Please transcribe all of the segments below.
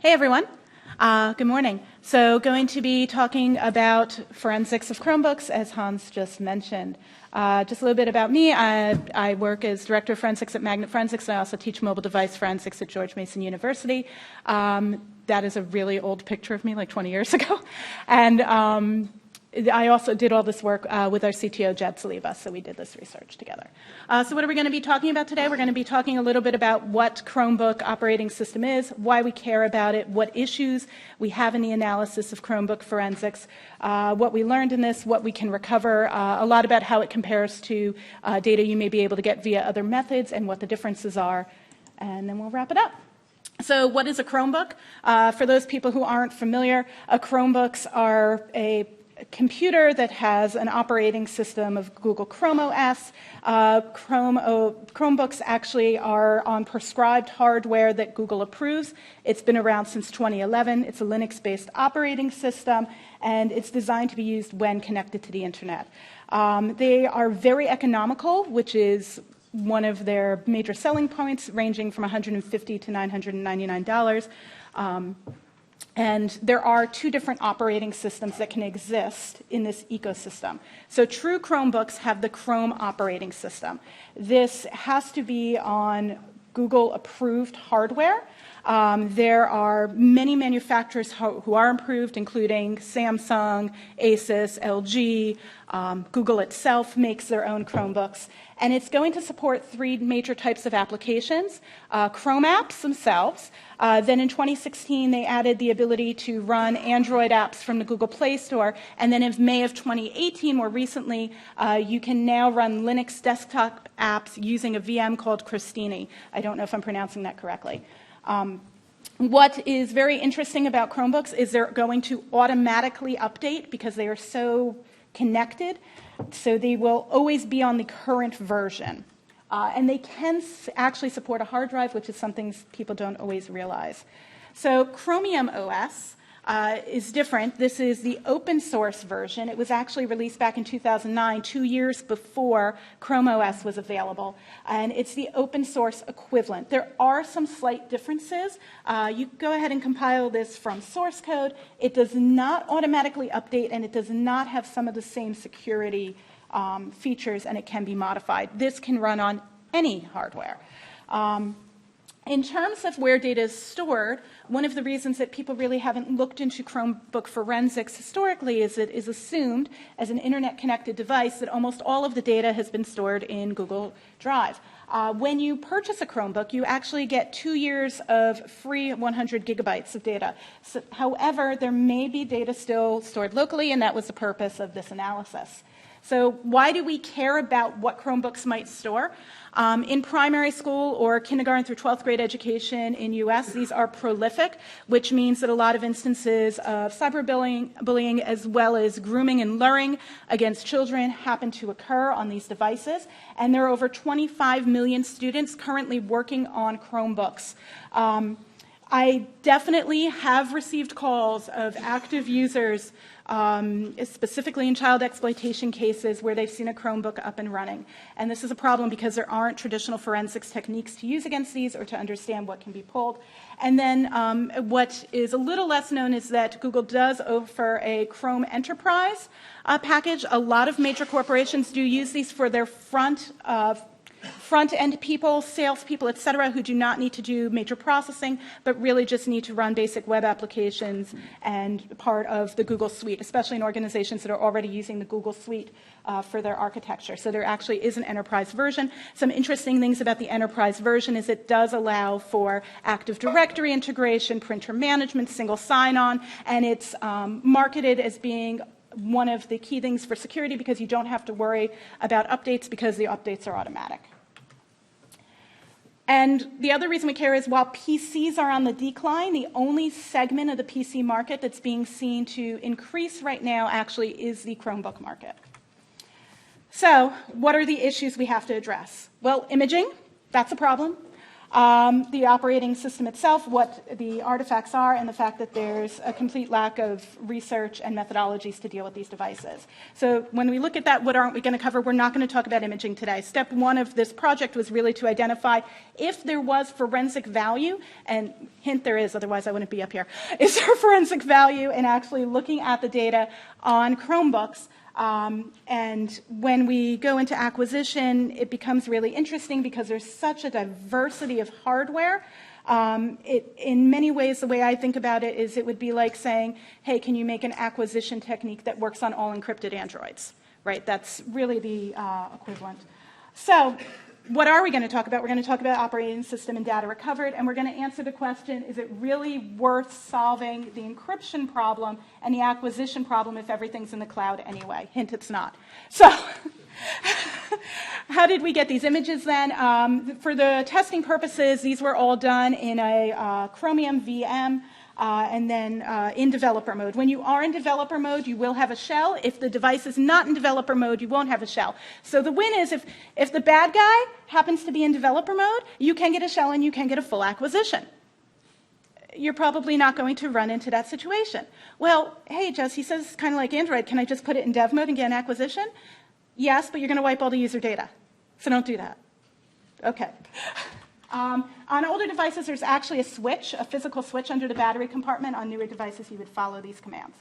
Hey everyone, good morning. So going to be talking about forensics of Chromebooks, as Hans just mentioned. Just a little bit about me. I work as Director of Forensics at Magnet Forensics, and I also teach mobile device forensics at George Mason University. That is a really old picture of me, like 20 years ago. And I also did all this work with our CTO, Jed Saliba, so we did this research together. So what are we going to be talking about today? We're going to be talking a little bit about what Chromebook operating system is, why we care about it, what issues we have in the analysis of Chromebook forensics, what we learned in this, what we can recover, a lot about how it compares to data you may be able to get via other methods and what the differences are, and then we'll wrap it up. So what is a Chromebook? For those people who aren't familiar, Chromebooks are a computer that has an operating system of Google Chrome OS. Chromebooks actually are on prescribed hardware that Google approves. It's been around since 2011. It's a Linux-based operating system, and it's designed to be used when connected to the internet. They are very economical, which is one of their major selling points, ranging from $150 to $999. And there are two different operating systems that can exist in this ecosystem. So true Chromebooks have the Chrome operating system. This has to be on Google-approved hardware. There are many manufacturers who are approved, including Samsung, Asus, LG. Google itself makes their own Chromebooks. And it's going to support three major types of applications. Chrome apps themselves. Then in 2016, they added the ability to run Android apps from the Google Play Store. And then in May of 2018, more recently, you can now run Linux desktop apps using a VM called Crostini. I don't know if I'm pronouncing that correctly. What is very interesting about Chromebooks is they're going to automatically update because they are so connected. So they will always be on the current version. And they can actually support a hard drive, which is something people don't always realize. So Chromium OS is different. This is the open source version. It was actually released back in 2009, 2 years before ChromeOS was available. And it's the open source equivalent. There are some slight differences. You go ahead and compile this from source code. It does not automatically update, and it does not have some of the same security features, and it can be modified. This can run on any hardware. In terms of where data is stored, one of the reasons that people really haven't looked into Chromebook forensics historically is it is assumed as an internet-connected device that almost all of the data has been stored in Google Drive. When you purchase a Chromebook, you actually get 2 years of free 100 gigabytes of data. So, however, there may be data still stored locally, and that was the purpose of this analysis. So why do we care about what Chromebooks might store? In primary school or kindergarten through 12th grade education in US, these are prolific, which means that a lot of instances of cyberbullying as well as grooming and luring against children happen to occur on these devices. And there are over 25 million students currently working on Chromebooks. I definitely have received calls of active users, specifically in child exploitation cases where they've seen a Chromebook up and running. And this is a problem because there aren't traditional forensics techniques to use against these or to understand what can be pulled. And then what is a little less known is that Google does offer a Chrome Enterprise package. A lot of major corporations do use these for their front-end people, salespeople, et cetera, who do not need to do major processing, but really just need to run basic web applications and part of the Google Suite, especially in organizations that are already using the Google Suite for their architecture. So there actually is an enterprise version. Some interesting things about the enterprise version is it does allow for Active Directory integration, printer management, single sign-on, and it's marketed as being one of the key things for security because you don't have to worry about updates because the updates are automatic. And the other reason we care is while PCs are on the decline, the only segment of the PC market that's being seen to increase right now actually is the Chromebook market. So what are the issues we have to address? Well, imaging, that's a problem. the operating system itself, what the artifacts are, and the fact that there's a complete lack of research and methodologies to deal with these devices. So when we look at that, what aren't we going to cover? We're not going to talk about imaging today. Step one of this project was really to identify if there was forensic value, and hint there is, otherwise I wouldn't be up here. Is there forensic value in actually looking at the data on Chromebooks? And when we go into acquisition, it becomes really interesting because there's such a diversity of hardware. In many ways, the way I think about it is it would be like saying, hey, can you make an acquisition technique that works on all encrypted Androids, right? That's really the equivalent. So what are we going to talk about? We're going to talk about operating system and data recovered, and we're going to answer the question, is it really worth solving the encryption problem and the acquisition problem if everything's in the cloud anyway? Hint, it's not. So how did we get these images then? For the testing purposes, these were all done in a Chromium VM. And then in developer mode. When you are in developer mode, you will have a shell. If the device is not in developer mode, you won't have a shell. So the win is if the bad guy happens to be in developer mode, you can get a shell and you can get a full acquisition. You're probably not going to run into that situation. Well, hey, Jess, he says it's kind of like Android. Can I just put it in dev mode and get an acquisition? Yes, but you're going to wipe all the user data. So don't do that. Okay. On older devices, there's actually a switch, a physical switch under the battery compartment. On newer devices, you would follow these commands.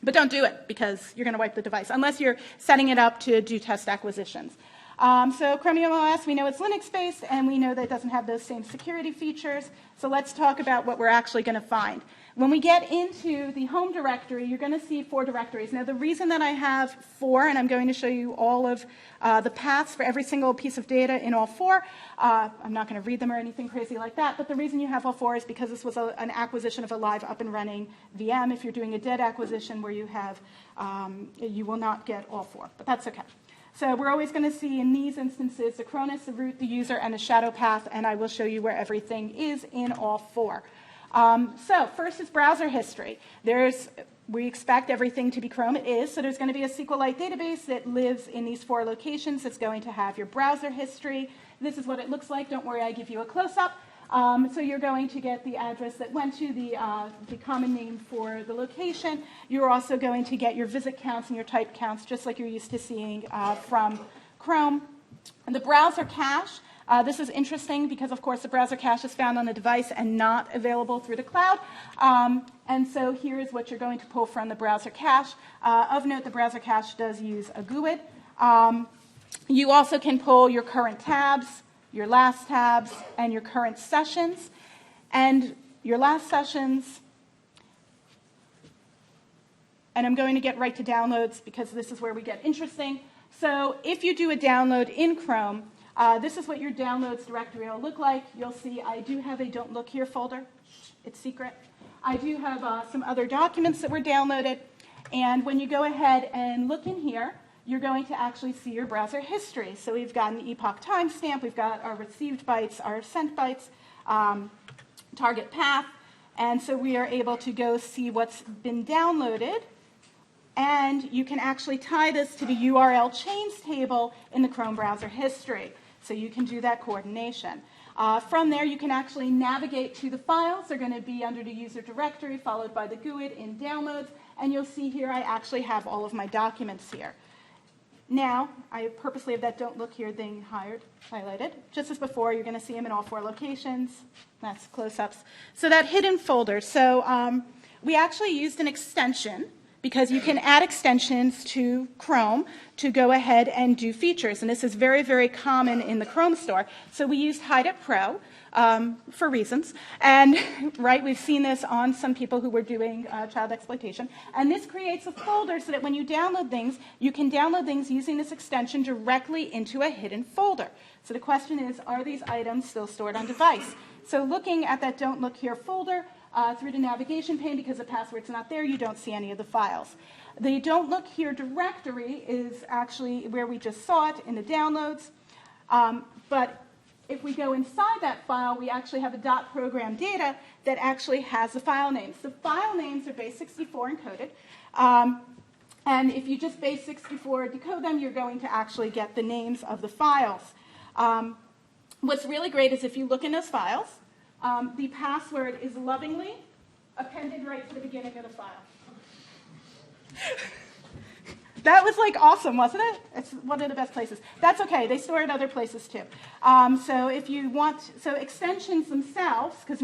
But don't do it, because you're going to wipe the device, unless you're setting it up to do test acquisitions. So Chromium OS, we know it's Linux-based, and we know that it doesn't have those same security features. So let's talk about what we're actually going to find. When we get into the home directory, you're going to see 4 directories. Now, the reason that I have 4, and I'm going to show you all of the paths for every single piece of data in all 4, I'm not going to read them or anything crazy like that, but the reason you have all 4 is because this was an acquisition of a live up and running VM. If you're doing a dead acquisition where you have, you will not get all 4, but that's okay. So we're always going to see in these instances the Cronus, the root, the user, and the shadow path, and I will show you where everything is in all 4. So first is browser history. We expect everything to be Chrome. It is. So there's going to be a SQLite database that lives in these 4 locations. It's going to have your browser history. This is what it looks like. Don't worry, I give you a close-up. So you're going to get the address that went to the common name for the location. You're also going to get your visit counts and your type counts, just like you're used to seeing from Chrome. And the browser cache. This is interesting because, of course, the browser cache is found on the device and not available through the cloud. And so here is what you're going to pull from the browser cache. Of note, the browser cache does use a GUID. You also can pull your current tabs, your last tabs, and your current sessions. And your last sessions, and I'm going to get right to downloads because this is where we get interesting. So if you do a download in Chrome, this is what your downloads directory will look like. You'll see I do have a Don't Look Here folder. It's secret. I do have some other documents that were downloaded. And when you go ahead and look in here, you're going to actually see your browser history. So we've got an epoch timestamp. We've got our received bytes, our sent bytes, target path. And so we are able to go see what's been downloaded. And you can actually tie this to the URL chains table in the Chrome browser history. So you can do that coordination. From there, you can actually navigate to the files. They're going to be under the user directory, followed by the GUID in downloads. And you'll see here I actually have all of my documents here. Now, I purposely have that Don't Look Here thing highlighted. Just as before, you're going to see them in all 4 locations. That's close-ups. So that hidden folder. So we actually used an extension because you can add extensions to Chrome to go ahead and do features. And this is very, very common in the Chrome store. So we used Hyde Pro for reasons. And right, we've seen this on some people who were doing child exploitation. And this creates a folder so that when you download things, you can download things using this extension directly into a hidden folder. So the question is, are these items still stored on device? So looking at that Don't Look Here folder, through the navigation pane, because the password's not there, you don't see any of the files. The Don't Look Here directory is actually where we just saw it in the downloads. But if we go inside that file, we actually have a .program data that actually has the file names. The file names are base64 encoded. And if you just base64 decode them, you're going to actually get the names of the files. What's really great is if you look in those files, the password is lovingly appended right to the beginning of the file. That was like awesome, wasn't it? It's one of the best places. That's okay. They store it other places too. So if you want, so extensions themselves, because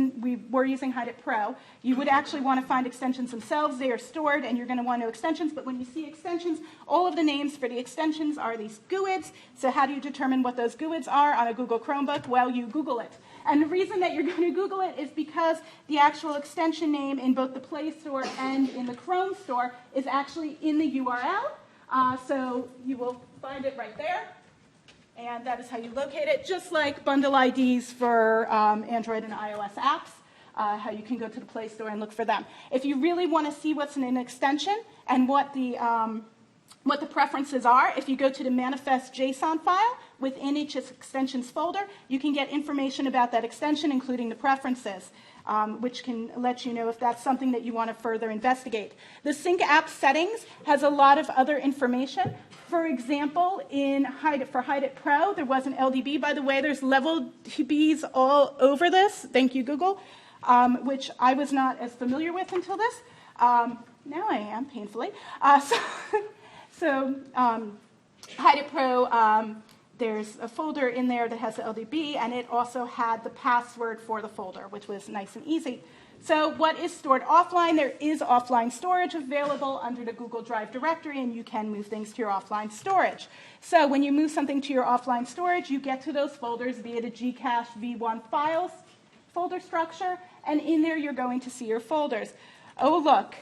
we're using Hyde Pro, you would actually want to find extensions themselves. They are stored, and you're going to want to know extensions. But when you see extensions, all of the names for the extensions are these GUIDs. So how do you determine what those GUIDs are on a Google Chromebook? Well, you Google it. And the reason that you're going to Google it is because the actual extension name in both the Play Store and in the Chrome Store is actually in the URL. So you will find it right there, and that is how you locate it, just like bundle IDs for Android and iOS apps, how you can go to the Play Store and look for them. If you really want to see what's in an extension and what the preferences are, if you go to the manifest JSON file within each extensions folder, you can get information about that extension, including the preferences. Which can let you know if that's something that you want to further investigate. The Sync App Settings has a lot of other information. For example, for Hyde Pro, there was an LDB. By the way, there's level DBs all over this. Thank you, Google, which I was not as familiar with until this. Now I am, painfully. So Hyde Pro, there's a folder in there that has the LDB, and it also had the password for the folder, which was nice and easy. So what is stored offline? There is offline storage available under the Google Drive directory, and you can move things to your offline storage. So when you move something to your offline storage, you get to those folders via the Gcache v1 files folder structure, and in there you're going to see your folders. Oh, look.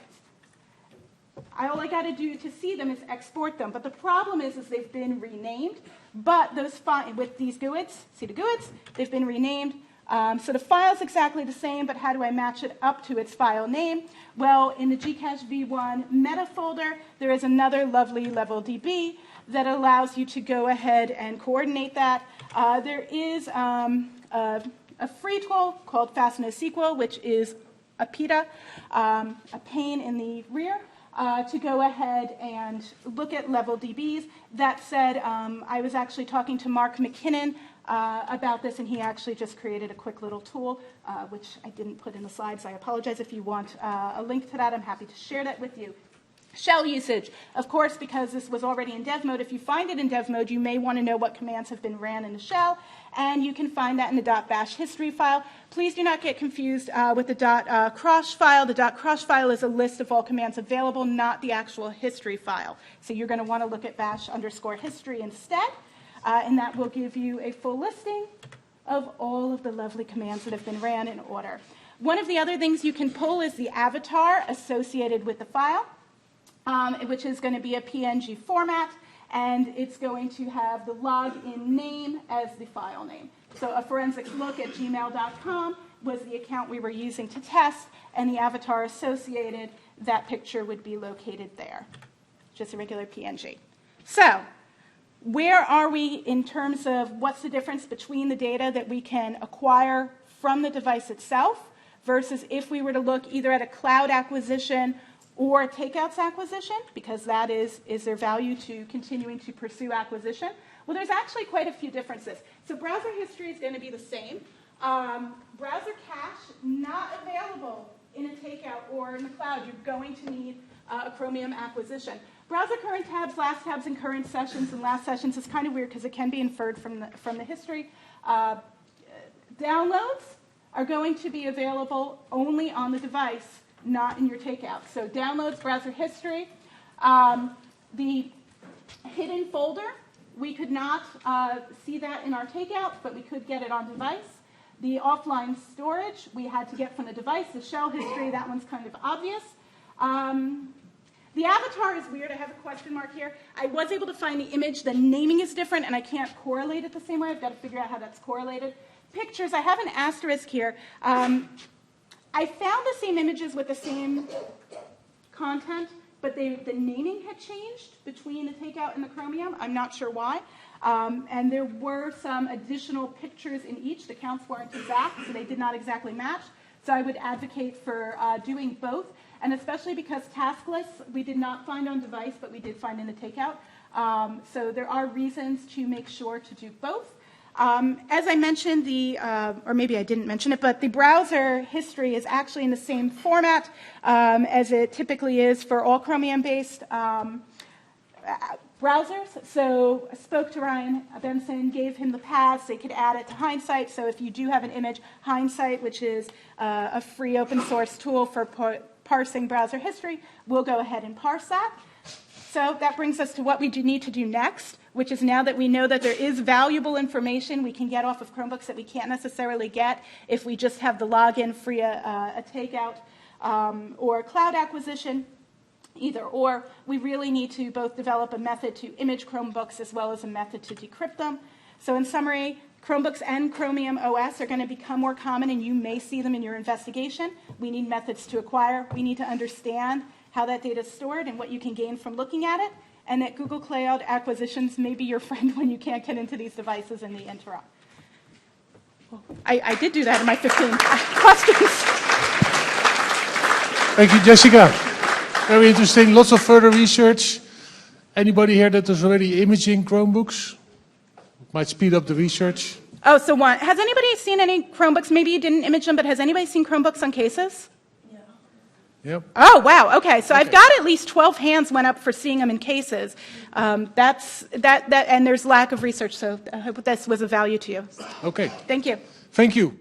All I got to do to see them is export them. But the problem is they've been renamed. But those with these GUIDs, see the GUIDs? They've been renamed. So the file's exactly the same, but how do I match it up to its file name? Well, in the Gcache v1 meta folder, there is another lovely level DB that allows you to go ahead and coordinate that. There is a free tool called FastNoSQL, which is a PITA, a pane in the rear. To go ahead and look at level DBs. That said, I was actually talking to Mark McKinnon about this, and he actually just created a quick little tool, which I didn't put in the slides. I apologize. If you want a link to that, I'm happy to share that with you. Shell usage. Of course, because this was already in dev mode, if you find it in dev mode, you may want to know what commands have been ran in the shell, and you can find that in the .bash history file. Please do not get confused with the .crosh file. The .crosh file is a list of all commands available, not the actual history file. So you're going to want to look at bash_history instead, and that will give you a full listing of all of the lovely commands that have been ran in order. One of the other things you can pull is the avatar associated with the file. Which is going to be a PNG format, and it's going to have the login name as the file name. So a forensics look at gmail.com was the account we were using to test, and the avatar associated, that picture would be located there, just a regular PNG. So where are we in terms of what's the difference between the data that we can acquire from the device itself versus if we were to look either at a cloud acquisition or Takeouts acquisition, because that is there value to continuing to pursue acquisition? Well, there's actually quite a few differences. So browser history is going to be the same. Browser cache, not available in a Takeout or in the cloud. You're going to need a Chromium acquisition. Browser current tabs, last tabs, and current sessions and last sessions is kind of weird because it can be inferred from the history. Downloads are going to be available only on the device, not in your Takeout. So downloads, browser history. The hidden folder, we could not see that in our Takeout, but we could get it on device. The offline storage, we had to get from the device. The shell history, that one's kind of obvious. The avatar is weird. I have a question mark here. I was able to find the image. The naming is different, and I can't correlate it the same way. I've got to figure out how that's correlated. Pictures, I have an asterisk here. I found the same images with the same content, but the naming had changed between the Takeout and the Chromium. I'm not sure why. And there were some additional pictures in each. The counts weren't exact, so they did not exactly match. So I would advocate for doing both, and especially because task lists we did not find on device, but we did find in the Takeout. So there are reasons to make sure to do both. As I mentioned, or maybe I didn't mention it, but the browser history is actually in the same format as it typically is for all Chromium-based browsers. So I spoke to Ryan Benson, gave him the paths. They could add it to Hindsight. So if you do have an image, Hindsight, which is a free open source tool for parsing browser history, we'll go ahead and parse that. So that brings us to what we need to do next, which is now that we know that there is valuable information we can get off of Chromebooks that we can't necessarily get if we just have the login free a takeout or cloud acquisition, either or. We really need to both develop a method to image Chromebooks as well as a method to decrypt them. So in summary, Chromebooks and Chromium OS are going to become more common, and you may see them in your investigation. We need methods to acquire. We need to understand how that data is stored and what you can gain from looking at it, and that Google Cloud acquisitions may be your friend when you can't get into these devices in the interim. I did do that in my 15 questions. Thank you, Jessica. Very interesting. Lots of further research. Anybody here that is already imaging Chromebooks? Might speed up the research. Oh, so one. Has anybody seen any Chromebooks? Maybe you didn't image them, but has anybody seen Chromebooks on cases? Yep. Oh, wow. Okay. So I've got at least 12 hands went up for seeing them in cases. And there's lack of research, so I hope this was of value to you. Okay. Thank you. Thank you.